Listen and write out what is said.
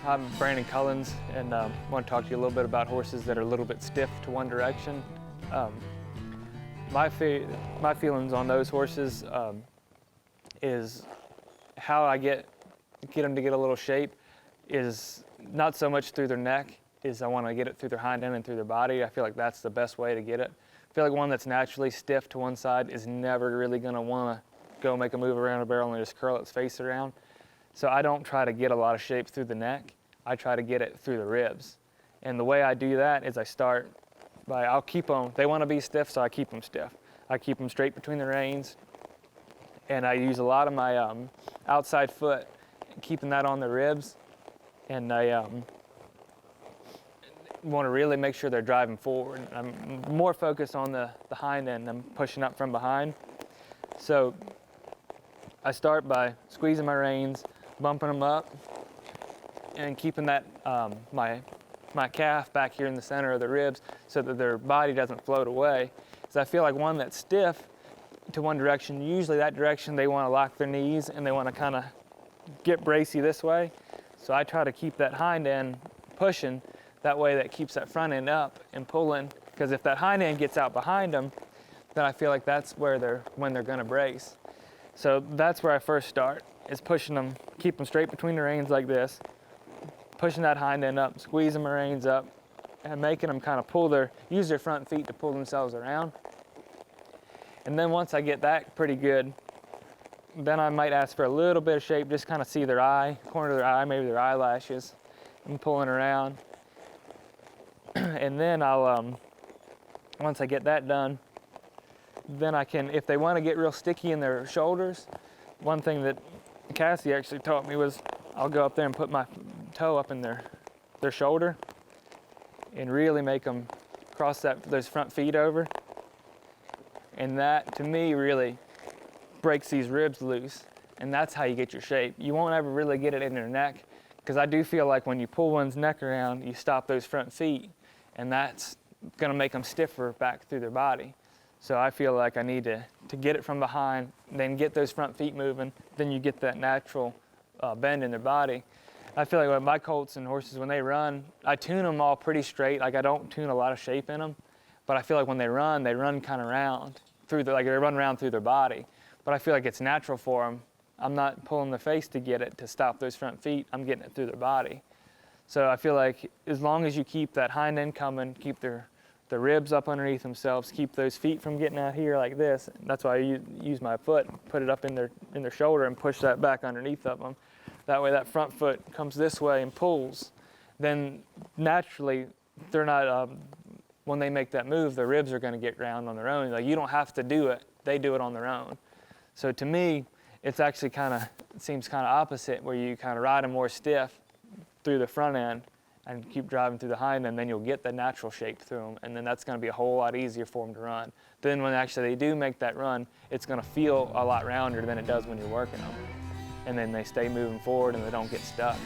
I'm Brandon Cullins, and I want to talk to you a little bit about horses that are a little bit stiff to one direction. My feelings on those horses is how I get them to get a little shape is not so much through their neck, is I want to get it through their hind end and through their body. I feel like that's the best way to get it. I feel like one that's naturally stiff to one side is never really going to want to go make a move around a barrel and just curl its face around. So I don't try to get a lot of shape through the neck. I try to get it through the ribs. And the way I do that is I start by, I'll keep them, they want to be stiff, so I keep them stiff. I keep them straight between the reins, and I use a lot of my outside foot, keeping that on the ribs. And I want to really make sure they're driving forward. I'm more focused on the hind end. I'm pushing up from behind. So I start by squeezing my reins, bumping them up, and keeping that my calf back here in the center of the ribs so that their body doesn't float away. Because I feel like one that's stiff to one direction, usually that direction they want to lock their knees and they want to kind of get bracy this way. So I try to keep that hind end pushing, that way that keeps that front end up and pulling. Because if that hind end gets out behind them, then I feel like that's where when they're going to brace. So that's where I first start, is pushing them, keep them straight between the reins like this, pushing that hind end up, squeezing my reins up, and making them kind of use their front feet to pull themselves around. And then once I get that pretty good, then I might ask for a little bit of shape, just kind of see their eye, corner of their eye, maybe their eyelashes, and pulling around. And then I'll, once I get that done, then I can, if they want to get real sticky in their shoulders, one thing that Cassie actually taught me was I'll go up there and put my toe up in their shoulder and really make them cross those front feet over. And that, to me, really breaks these ribs loose. And that's how you get your shape. You won't ever really get it in their neck, because I do feel like when you pull one's neck around, you stop those front feet, and that's going to make them stiffer back through their body. So I feel like I need to get it from behind, then get those front feet moving, then you get that natural bend in their body. I feel like with my colts and horses, when they run, I tune them all pretty straight. Like I don't tune a lot of shape in them, but I feel like when they run kind of round like they run around through their body. But I feel like it's natural for them. I'm not pulling the face to get it to stop those front feet. I'm getting it through their body. So I feel like as long as you keep that hind end coming, keep the ribs up underneath themselves, keep those feet from getting out here like this. That's why I use my foot, put it up in their shoulder and push that back underneath of them. That way that front foot comes this way and pulls. Then naturally, they're not, when they make that move, the ribs are going to get round on their own. Like you don't have to do it, they do it on their own. So to me, it's actually it seems kind of opposite, where you kind of ride them more stiff through the front end and keep driving through the hind end, then you'll get the natural shape through them, and then that's going to be a whole lot easier for them to run. Then when actually they do make that run, it's going to feel a lot rounder than it does when you're working them. And then they stay moving forward and they don't get stuck.